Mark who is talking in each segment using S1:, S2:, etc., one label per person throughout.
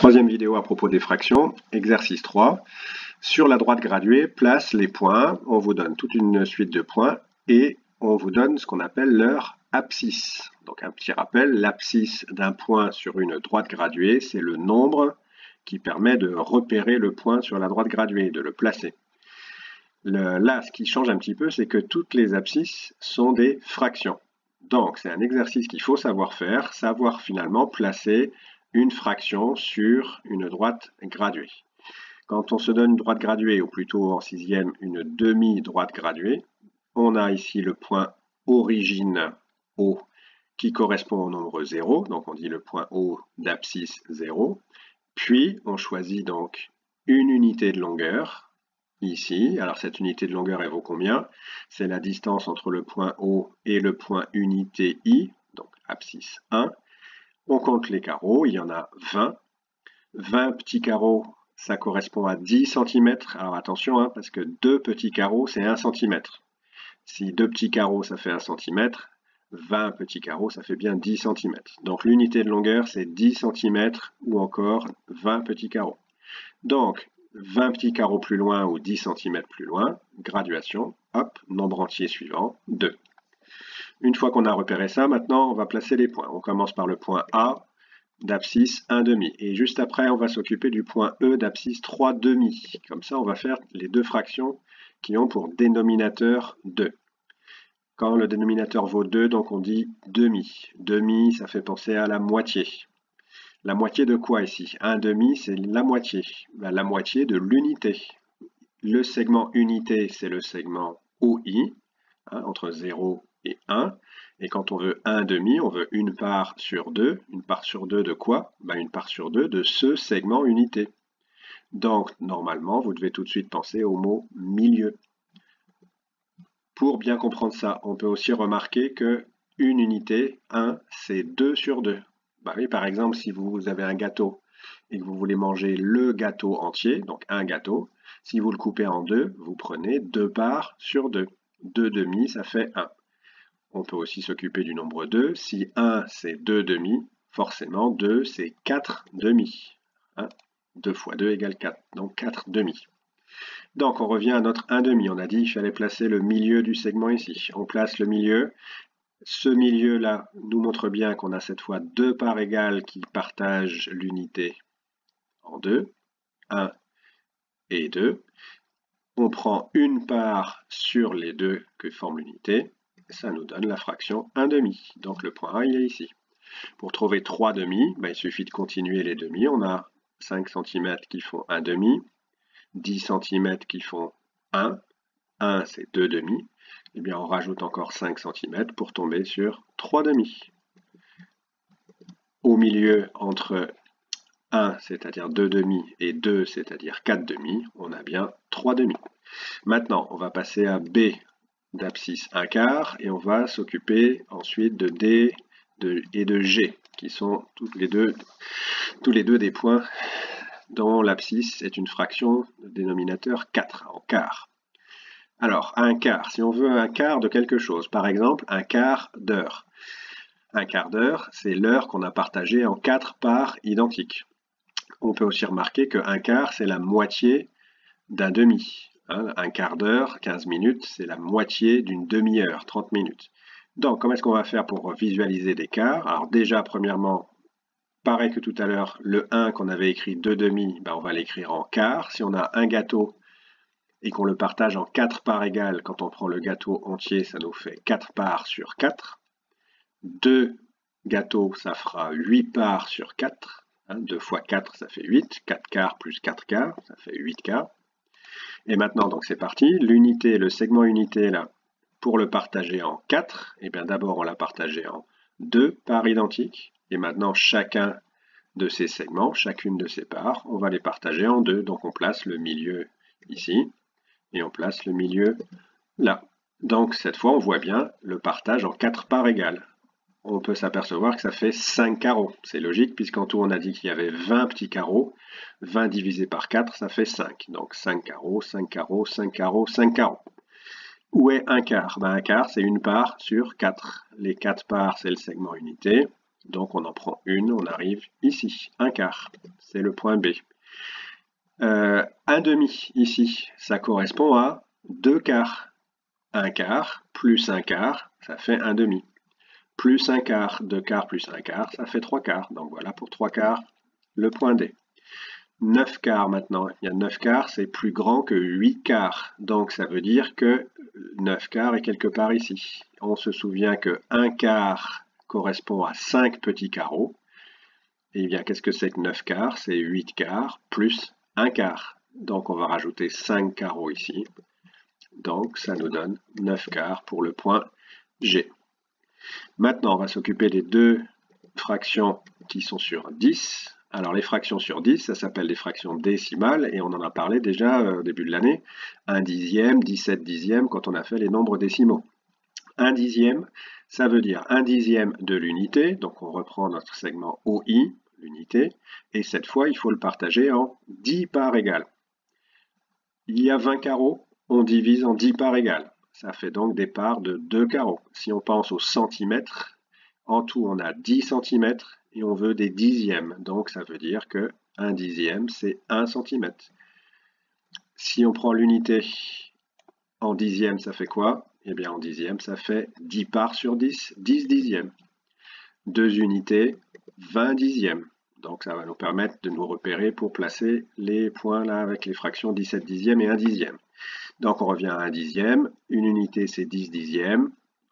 S1: Troisième vidéo à propos des fractions, exercice 3. Sur la droite graduée, place les points. On vous donne toute une suite de points et on vous donne ce qu'on appelle leur abscisse. Donc un petit rappel, l'abscisse d'un point sur une droite graduée, c'est le nombre qui permet de repérer le point sur la droite graduée, de le placer. Là, ce qui change un petit peu, c'est que toutes les abscisses sont des fractions. Donc c'est un exercice qu'il faut savoir faire, savoir finalement placer une fraction sur une droite graduée. Quand on se donne une droite graduée, ou plutôt en sixième, une demi-droite graduée, on a ici le point origine O qui correspond au nombre 0, donc on dit le point O d'abscisse 0. Puis on choisit donc une unité de longueur, ici. Alors cette unité de longueur, elle vaut combien? C'est la distance entre le point O et le point unité I, donc abscisse 1. On compte les carreaux, il y en a 20. 20 petits carreaux, ça correspond à 10 cm. Alors attention, parce que 2 petits carreaux, c'est 1 cm. Si 2 petits carreaux, ça fait 1 cm, 20 petits carreaux, ça fait bien 10 cm. Donc l'unité de longueur, c'est 10 cm ou encore 20 petits carreaux. Donc 20 petits carreaux plus loin ou 10 cm plus loin, graduation, hop, nombre entier suivant, 2. Une fois qu'on a repéré ça, maintenant on va placer les points. On commence par le point A d'abscisse 1,5. Et juste après, on va s'occuper du point E d'abscisse 3,5. Comme ça, on va faire les deux fractions qui ont pour dénominateur 2. Quand le dénominateur vaut 2, donc on dit demi. Demi, ça fait penser à la moitié. La moitié de quoi ici? 1,5, c'est la moitié. La moitié de l'unité. Le segment unité, c'est le segment OI, entre 0 et 1. Et quand on veut 1,5, on veut une part sur 2. Une part sur 2 de quoi? Une part sur 2 de ce segment unité. Donc, normalement, vous devez tout de suite penser au mot milieu. Pour bien comprendre ça, on peut aussi remarquer que une unité, 1, c'est 2 sur 2. Oui, par exemple, si vous avez un gâteau et que vous voulez manger le gâteau entier, donc un gâteau, si vous le coupez en deux, vous prenez 2 parts sur 2. 2 demi, ça fait 1. On peut aussi s'occuper du nombre 2. Si 1, c'est 2 demi, forcément 2, c'est 4 demi. 2 fois 2 égale 4, donc 4 demi. Donc on revient à notre 1 demi. On a dit qu'il fallait placer le milieu du segment ici. On place le milieu. Ce milieu-là nous montre bien qu'on a cette fois 2 parts égales qui partagent l'unité en 2. 1 et 2. On prend une part sur les deux que forment l'unité. Ça nous donne la fraction 1 demi. Donc le point A, il est ici. Pour trouver 3 demi, il suffit de continuer les demi. On a 5 cm qui font 1 demi, 10 cm qui font 1. 1, c'est 2 demi. Eh bien, on rajoute encore 5 cm pour tomber sur 3 demi. Au milieu, entre 1, c'est-à-dire 2 demi, et 2, c'est-à-dire 4 demi, on a bien 3 demi. Maintenant, on va passer à B d'abscisse 1 quart, et on va s'occuper ensuite de D et de G, qui sont tous les deux des points dont l'abscisse est une fraction de dénominateur 4, en quart. Alors, un quart, si on veut un quart de quelque chose, par exemple, un quart d'heure. Un quart d'heure, c'est l'heure qu'on a partagée en 4 parts identiques. On peut aussi remarquer qu'un quart, c'est la moitié d'un demi. Un quart d'heure, 15 minutes, c'est la moitié d'une demi-heure, 30 minutes. Donc, comment est-ce qu'on va faire pour visualiser des quarts? Alors déjà, premièrement, pareil que tout à l'heure, le 1 qu'on avait écrit 2 demi, on va l'écrire en quart. Si on a un gâteau et qu'on le partage en 4 parts égales, quand on prend le gâteau entier, ça nous fait 4 parts sur 4. 2 gâteaux, ça fera 8 parts sur 4. 2 fois 4, ça fait 8. 4 quarts plus 4 quarts, ça fait 8 quarts. Et maintenant, donc c'est parti. L'unité, le segment unité, là, pour le partager en 4, d'abord on l'a partagé en 2 parts identiques. Et maintenant, chacun de ces segments, chacune de ces parts, on va les partager en 2. Donc on place le milieu ici. Et on place le milieu là. Donc cette fois, on voit bien le partage en 4 parts égales. On peut s'apercevoir que ça fait 5 carreaux. C'est logique, puisqu'en tout, on a dit qu'il y avait 20 petits carreaux. 20 divisé par 4, ça fait 5. Donc 5 carreaux, 5 carreaux, 5 carreaux, 5 carreaux. Où est un quart? Un quart, c'est une part sur 4. Les 4 parts, c'est le segment unité. Donc on en prend une, on arrive ici, 1/4, c'est le point B. 1/2 ici, ça correspond à 2/4. 1/4 plus 1/4, ça fait 1/2. Plus 1/4, 2/4 plus 1/4, ça fait 3/4. Donc voilà pour 3/4, le point D. 9/4 maintenant, il y a 9/4, c'est plus grand que 8/4. Donc ça veut dire que 9/4 est quelque part ici. On se souvient que 1/4 correspond à 5 petits carreaux. Et bien qu'est-ce que c'est que 9/4? C'est 8/4 plus 1/4. Donc on va rajouter 5 carreaux ici. Donc ça nous donne 9/4 pour le point G. Maintenant on va s'occuper des deux fractions qui sont sur 10. Alors les fractions sur 10, ça s'appelle des fractions décimales et on en a parlé déjà au début de l'année. 1 dixième, 17 dixièmes quand on a fait les nombres décimaux. 1 dixième, ça veut dire 1 dixième de l'unité, donc on reprend notre segment OI, l'unité, et cette fois il faut le partager en 10 parts égales. Il y a 20 carreaux, on divise en 10 parts égales. Ça fait donc des parts de 2 carreaux. Si on pense au centimètre, en tout on a 10 cm et on veut des dixièmes. Donc ça veut dire que 1 dixième c'est 1 cm. Si on prend l'unité en dixième, ça fait quoi? Eh bien en dixième, ça fait 10 parts sur 10, 10 dixièmes. 2 unités, 20 dixièmes. Donc ça va nous permettre de nous repérer pour placer les points là avec les fractions 17 dixièmes et 1 dixième. Donc on revient à 1 dixième, une unité c'est 10 dixièmes,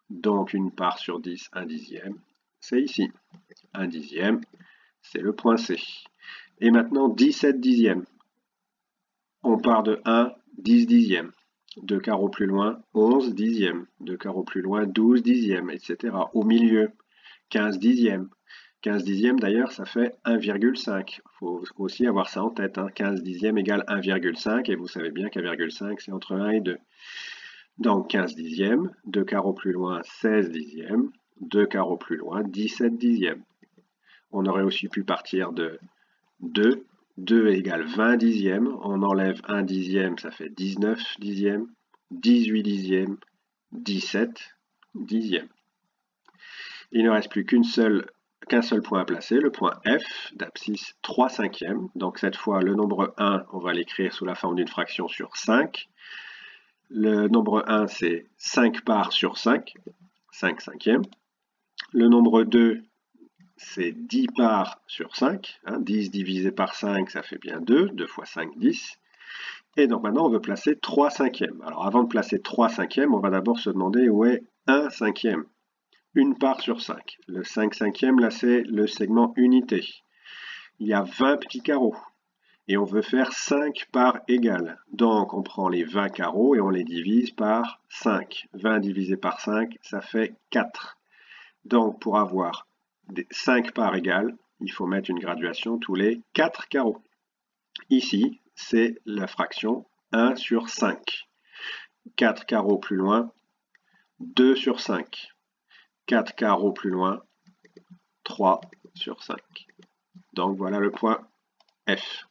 S1: donc une part sur 10, 1 dixième, c'est ici. 1 dixième, c'est le point C. Et maintenant 17 dixièmes. On part de 1, 10 dixièmes. 2 carreaux plus loin, 11 dixièmes. 2 carreaux plus loin, 12 dixièmes, etc. Au milieu, 15 dixièmes. 15 dixièmes d'ailleurs, ça fait 1,5. Il faut aussi avoir ça en tête. 15 dixièmes égale 1,5 et vous savez bien qu'1,5 c'est entre 1 et 2. Donc 15 dixièmes, 2 carreaux plus loin, 16 dixièmes. 2 carreaux plus loin, 17 dixièmes. On aurait aussi pu partir de 2. 2 égale 20 dixièmes. On enlève 1 dixième, ça fait 19 dixièmes. 18 dixièmes, 17 dixièmes. Il ne reste plus qu'un seul point à placer, le point F d'abscisse 3/5. Donc cette fois, le nombre 1, on va l'écrire sous la forme d'une fraction sur 5. Le nombre 1, c'est 5 parts sur 5, 5/5. Le nombre 2, c'est 10 parts sur 5. 10 divisé par 5, ça fait bien 2. 2 fois 5, 10. Et donc maintenant, on veut placer 3/5. Alors avant de placer 3/5, on va d'abord se demander où est 1/5. Une part sur 5. Le 5/5, là, c'est le segment unité. Il y a 20 petits carreaux. Et on veut faire 5 parts égales. Donc, on prend les 20 carreaux et on les divise par 5. 20 divisé par 5, ça fait 4. Donc, pour avoir 5 parts égales, il faut mettre une graduation tous les 4 carreaux. Ici, c'est la fraction 1 sur 5. 4 carreaux plus loin, 2 sur 5. 4 carreaux plus loin, 3 sur 5. Donc voilà le point F.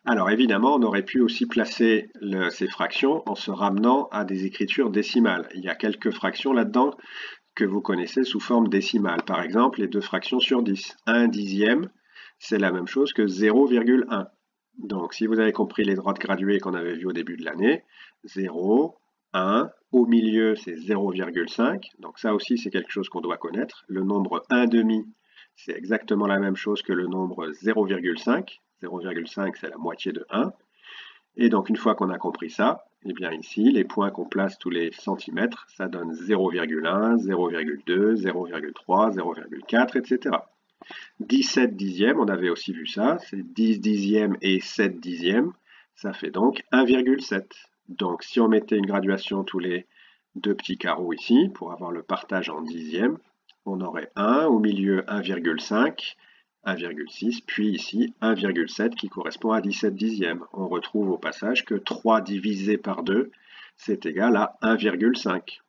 S1: Alors évidemment, on aurait pu aussi placer ces fractions en se ramenant à des écritures décimales. Il y a quelques fractions là-dedans que vous connaissez sous forme décimale. Par exemple, les deux fractions sur 10. 1 dixième, c'est la même chose que 0,1. Donc si vous avez compris les droites graduées qu'on avait vues au début de l'année, 0, 1, au milieu c'est 0,5, donc ça aussi c'est quelque chose qu'on doit connaître. Le nombre 1/2, c'est exactement la même chose que le nombre 0,5. 0,5 c'est la moitié de 1. Et donc une fois qu'on a compris ça, et bien ici les points qu'on place tous les centimètres, ça donne 0,1, 0,2, 0,3, 0,4, etc. 17 dixièmes, on avait aussi vu ça, c'est 10 dixièmes et 7 dixièmes, ça fait donc 1,7. Donc si on mettait une graduation tous les deux petits carreaux ici, pour avoir le partage en dixièmes, on aurait 1, au milieu 1,5, 1,6, puis ici 1,7 qui correspond à 17 dixièmes. On retrouve au passage que 3 divisé par 2, c'est égal à 1,5.